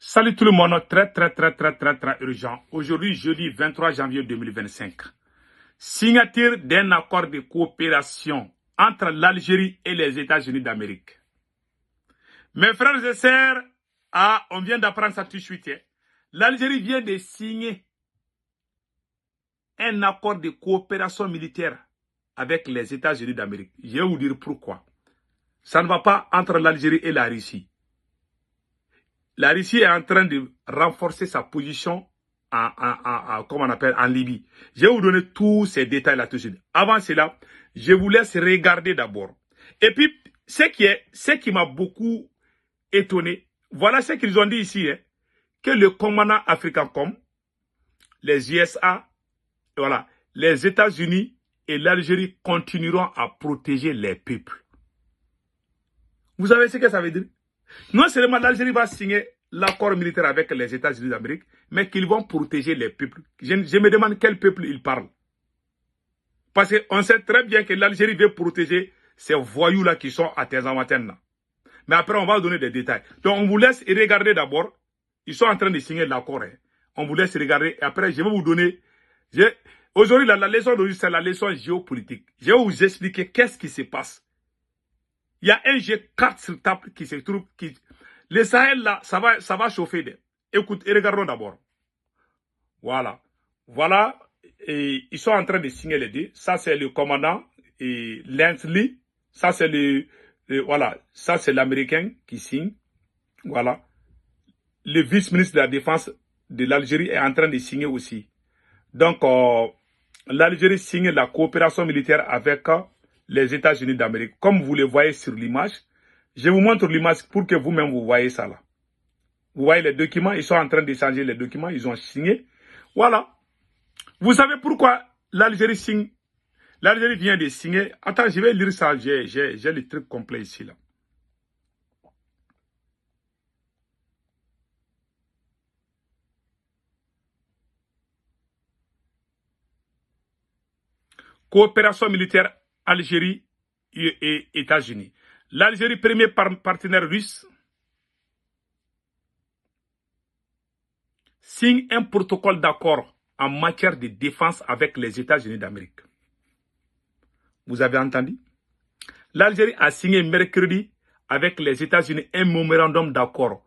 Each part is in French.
Salut tout le monde, très urgent. Aujourd'hui, jeudi 23 janvier 2025. Signature d'un accord de coopération entre l'Algérie et les États-Unis d'Amérique. Mes frères et sœurs, on vient d'apprendre ça tout de suite. L'Algérie vient de signer un accord de coopération militaire avec les États-Unis d'Amérique. Je vais vous dire pourquoi. Ça ne va pas entre l'Algérie et la Russie. La Russie est en train de renforcer sa position en Libye. Je vais vous donner tous ces détails-là tout de suite. Avant cela, je vous laisse regarder d'abord. Et puis, ce qui m'a beaucoup étonné, voilà ce qu'ils ont dit ici, que le commandant africain, les USA, voilà, les États-Unis et l'Algérie continueront à protéger les peuples. Vous savez ce que ça veut dire? Non seulement l'Algérie va signer l'accord militaire avec les États-Unis d'Amérique, mais qu'ils vont protéger les peuples. Je me demande quel peuple ils parlent. Parce qu'on sait très bien que l'Algérie veut protéger ces voyous-là qui sont à Tezamaten. Mais après, on va vous donner des détails. Donc, on vous laisse regarder d'abord. Ils sont en train de signer l'accord. On vous laisse regarder. Et après, je vais vous donner... Aujourd'hui, la leçon d'aujourd'hui, c'est la leçon géopolitique. Je vais vous expliquer qu'est-ce qui se passe. Il y a un G4 sur table qui se trouve... Le Sahel, là, ça va chauffer. Écoute, et regardons d'abord. Voilà. Voilà. Et ils sont en train de signer les deux. Ça, c'est le commandant Lansley. Ça, c'est voilà. Ça, c'est l'Américain qui signe. Voilà. Le vice-ministre de la Défense de l'Algérie est en train de signer aussi. Donc, l'Algérie signe la coopération militaire avec les États-Unis d'Amérique. Comme vous le voyez sur l'image, je vous montre l'image pour que vous-même vous voyez ça là. Vous voyez les documents, ils sont en train d'échanger les documents, ils ont signé. Voilà. Vous savez pourquoi l'Algérie signe? L'Algérie vient de signer. Attends, je vais lire ça, j'ai le truc complet ici là. Coopération militaire Algérie et États-Unis. L'Algérie, premier partenaire russe, signe un protocole d'accord en matière de défense avec les États-Unis d'Amérique. Vous avez entendu? L'Algérie a signé mercredi avec les États-Unis un mémorandum d'accord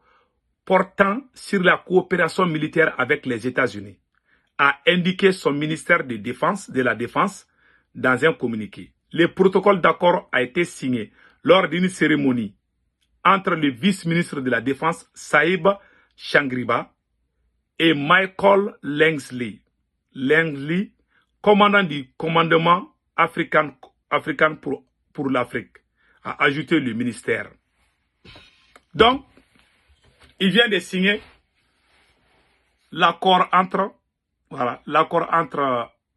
portant sur la coopération militaire avec les États-Unis, a indiqué son ministère de la Défense dans un communiqué. Le protocole d'accord a été signé lors d'une cérémonie entre le vice-ministre de la Défense, Saïb Changriba, et Michael Langley, commandant du commandement africain pour l'Afrique, a ajouté le ministère. Donc, il vient de signer l'accord entre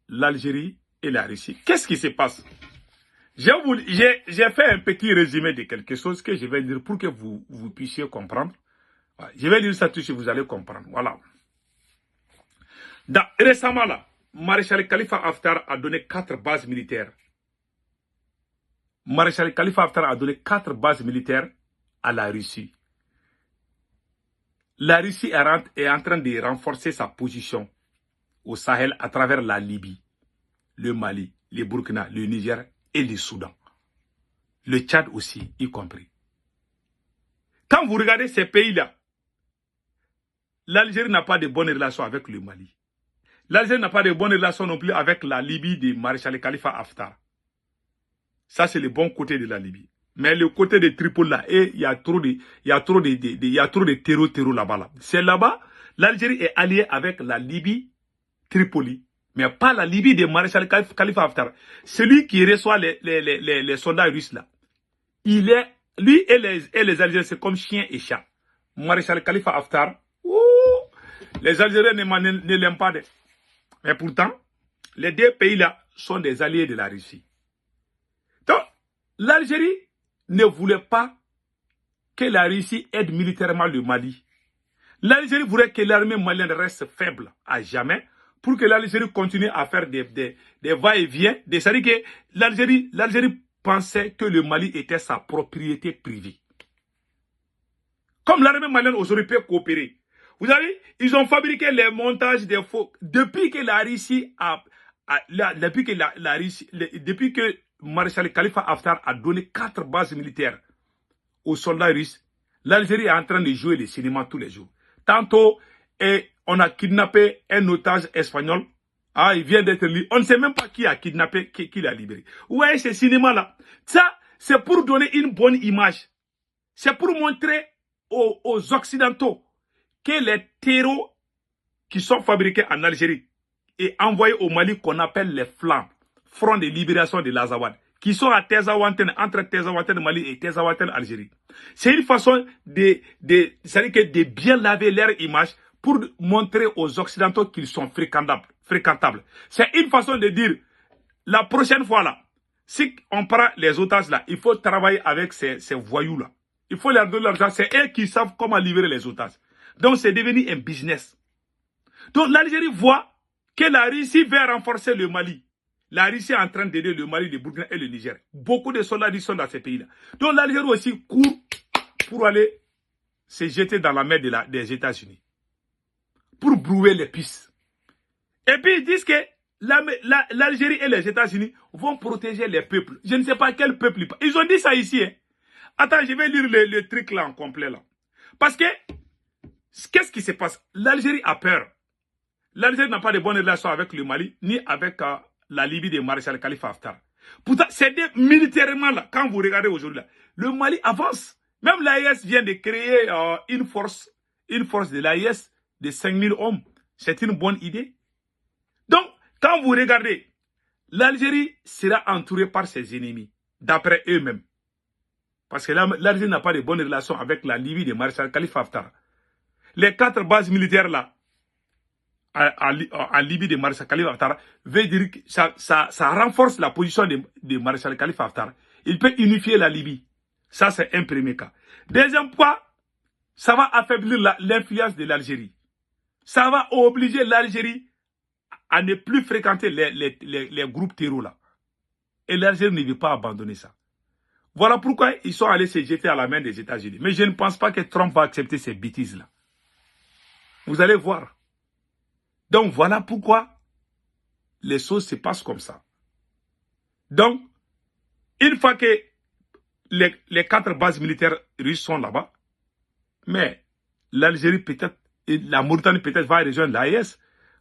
l'Algérie et la Russie. Qu'est-ce qui se passe? J'ai fait un petit résumé de quelque chose que je vais dire pour que vous puissiez comprendre. Je vais lire ça tout de suite, vous allez comprendre. Voilà. Récemment, là, Maréchal Khalifa Haftar a donné 4 bases militaires. Maréchal Khalifa Haftar a donné 4 bases militaires à la Russie. La Russie est en train de renforcer sa position au Sahel à travers la Libye, le Mali, le Burkina, le Niger et le Soudan. Le Tchad aussi, y compris. Quand vous regardez ces pays-là, l'Algérie n'a pas de bonnes relations avec le Mali. L'Algérie n'a pas de bonnes relations non plus avec la Libye de Maréchal Khalifa Haftar. Ça, c'est le bon côté de la Libye. Mais le côté de Tripoli, là, il y a trop de terreau là-bas. Là. C'est là-bas, l'Algérie est alliée avec la Libye, Tripoli. Mais pas la Libye de Maréchal Khalifa Haftar. Celui qui reçoit les soldats russes, là. Lui et les Algériens, c'est comme chien et chat. Maréchal Khalifa Haftar, les Algériens ne l'aiment pas. Mais pourtant, les deux pays-là sont des alliés de la Russie. Donc, l'Algérie ne voulait pas que la Russie aide militairement le Mali. L'Algérie voulait que l'armée malienne reste faible à jamais pour que l'Algérie continue à faire des va-et-vient. C'est-à-dire que l'Algérie pensait que le Mali était sa propriété privée. Comme l'armée malienne aujourd'hui peut coopérer Vous savez, ils ont fabriqué les montages des faux. Depuis que la Russie depuis que Maréchal Khalifa Haftar a donné 4 bases militaires aux soldats russes, l'Algérie est en train de jouer le cinéma tous les jours. Tantôt, on a kidnappé un otage espagnol. Ah, il vient d'être libre. On ne sait même pas qui a kidnappé, qui l'a libéré. Ouais, ce cinéma-là, ça, c'est pour donner une bonne image. C'est pour montrer aux Occidentaux que les terreaux qui sont fabriqués en Algérie et envoyés au Mali, qu'on appelle les FLAM, Front de libération de l'Azawad, qui sont à Tezawanten, entre Tezawanten Mali et Tezawanten Algérie. C'est une façon de bien laver leur image pour montrer aux Occidentaux qu'ils sont fréquentables. C'est une façon de dire, la prochaine fois là, si on prend les otages là, il faut travailler avec ces voyous là. Il faut leur donner l'argent. C'est eux qui savent comment libérer les otages. Donc c'est devenu un business. Donc l'Algérie voit que la Russie veut renforcer le Mali. La Russie est en train d'aider le Mali, le Burkina et le Niger. Beaucoup de soldats sont dans ces pays-là. Donc l'Algérie aussi court pour aller se jeter dans la mer des États-Unis. Pour brouiller les pistes. Et puis ils disent que l'Algérie et les États-Unis vont protéger les peuples. Je ne sais pas quel peuple. Ils ont dit ça ici. Hein. Attends, je vais lire le truc là en complet. Là. Parce que, qu'est-ce qui se passe? L'Algérie a peur. L'Algérie n'a pas de bonnes relations avec le Mali, ni avec la Libye de Maréchal Khalifa Haftar. Pourtant, c'est militairement, là, quand vous regardez aujourd'hui, le Mali avance. Même l'AIS vient de créer une force de l'AIS de 5000 hommes. C'est une bonne idée. Donc, quand vous regardez, l'Algérie sera entourée par ses ennemis, d'après eux-mêmes. Parce que l'Algérie n'a pas de bonnes relations avec la Libye de Maréchal Khalifa Haftar. Les 4 bases militaires là, en Libye de Maréchal Khalifa Haftar, veut dire que ça renforce la position de Maréchal Khalifa Haftar. Il peut unifier la Libye. Ça, c'est un premier cas. Deuxième point, ça va affaiblir l'influence de l'Algérie. Ça va obliger l'Algérie à ne plus fréquenter les groupes terroristes là. Et l'Algérie ne veut pas abandonner ça. Voilà pourquoi ils sont allés se jeter à la main des États-Unis. Mais je ne pense pas que Trump va accepter ces bêtises-là. Vous allez voir. Donc voilà pourquoi les choses se passent comme ça. Donc, une fois que les 4 bases militaires russes sont là-bas, mais l'Algérie peut-être, et la Mauritanie peut-être va rejoindre l'AES,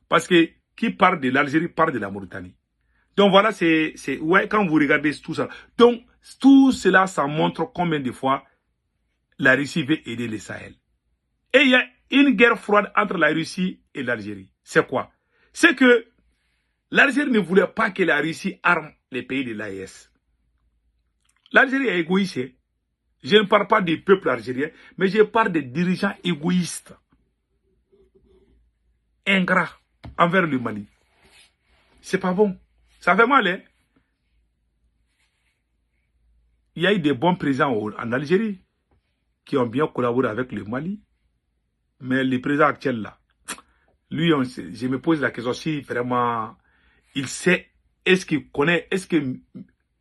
parce que qui parle de l'Algérie parle de la Mauritanie. Donc voilà, ouais, quand vous regardez tout ça. Donc, tout cela, ça montre combien de fois la Russie veut aider le Sahel. Et il y a une guerre froide entre la Russie et l'Algérie. C'est quoi? C'est que l'Algérie ne voulait pas que la Russie arme les pays de l'AES. L'Algérie est égoïste. Je ne parle pas des peuples algériens, mais je parle des dirigeants égoïstes. Ingrats envers le Mali. C'est pas bon. Ça fait mal, hein? Il y a eu des bons présidents en Algérie qui ont bien collaboré avec le Mali. Mais le président actuel, là, lui, je me pose la question si vraiment il sait, est-ce qu'il connaît, est-ce que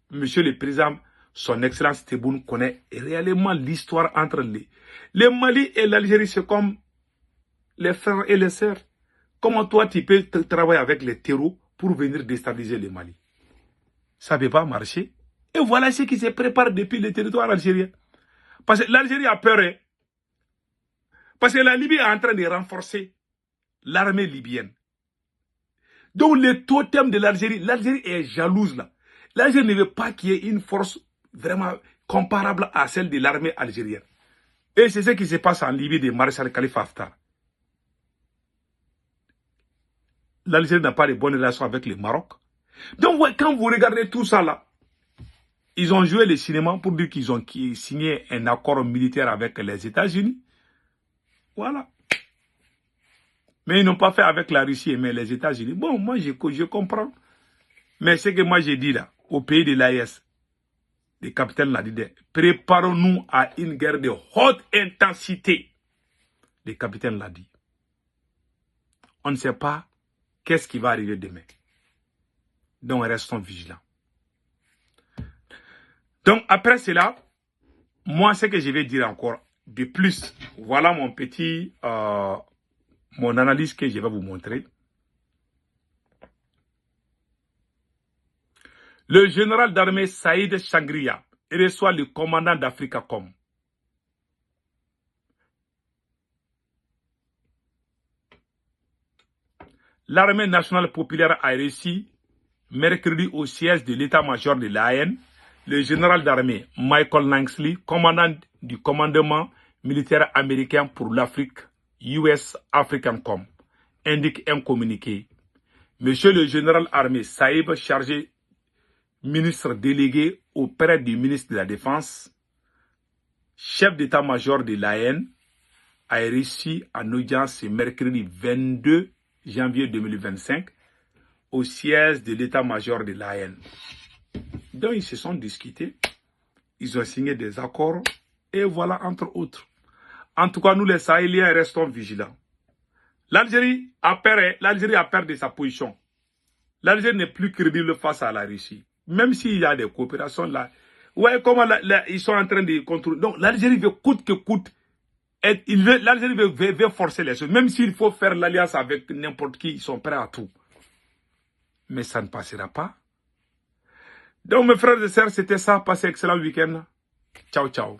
monsieur le président, son excellence Tebboune, connaît réellement l'histoire entre le Mali et l'Algérie, c'est comme les frères et les sœurs. Comment toi, tu peux travailler avec les terreaux pour venir déstabiliser le Mali? Ça ne peut pas marcher. Et voilà ce qui se prépare depuis le territoire algérien. Parce que l'Algérie a peur. Hein? Parce que la Libye est en train de renforcer l'armée libyenne. Donc le totem de l'Algérie est jalouse là. L'Algérie ne veut pas qu'il y ait une force vraiment comparable à celle de l'armée algérienne. Et c'est ce qui se passe en Libye de Maréchal Khalifa Haftar. L'Algérie n'a pas de bonnes relations avec le Maroc. Donc ouais, quand vous regardez tout ça là, ils ont joué le cinéma pour dire qu'ils ont signé un accord militaire avec les États-Unis. Voilà. Mais ils n'ont pas fait avec la Russie, mais les États-Unis. Bon, moi, je comprends. Mais ce que moi, j'ai dit là, au pays de l'AES, le capitaine l'a dit, préparons-nous à une guerre de haute intensité. Le capitaine l'a dit. On ne sait pas qu'est-ce qui va arriver demain. Donc, restons vigilants. Donc, après cela, moi, ce que je vais dire encore de plus, voilà mon petit mon analyse que je vais vous montrer. Le général d'armée Saïd Changria reçoit le commandant d'Africacom. L'armée nationale populaire a réussi mercredi au siège de l'état-major de l'AN, le général d'armée Michael Langsley, commandant du commandement militaire américain pour l'Afrique, US African-Com, indique un communiqué. Monsieur le général armé Saïb, chargé ministre délégué auprès du ministre de la Défense, chef d'état-major de l'AN, a réussi en audience ce mercredi 22 janvier 2025 au siège de l'état-major de l'AN. Donc ils se sont discutés, ils ont signé des accords et voilà entre autres. En tout cas, nous les Sahéliens restons vigilants. L'Algérie a perdu sa position. L'Algérie n'est plus crédible face à la Russie. Même s'il y a des coopérations là. Ouais, comment ils sont en train de contrôler. Donc l'Algérie veut coûte que coûte. L'Algérie veut forcer les choses. Même s'il faut faire l'alliance avec n'importe qui, ils sont prêts à tout. Mais ça ne passera pas. Donc mes frères et sœurs, c'était ça. Passez un excellent week-end. Ciao, ciao.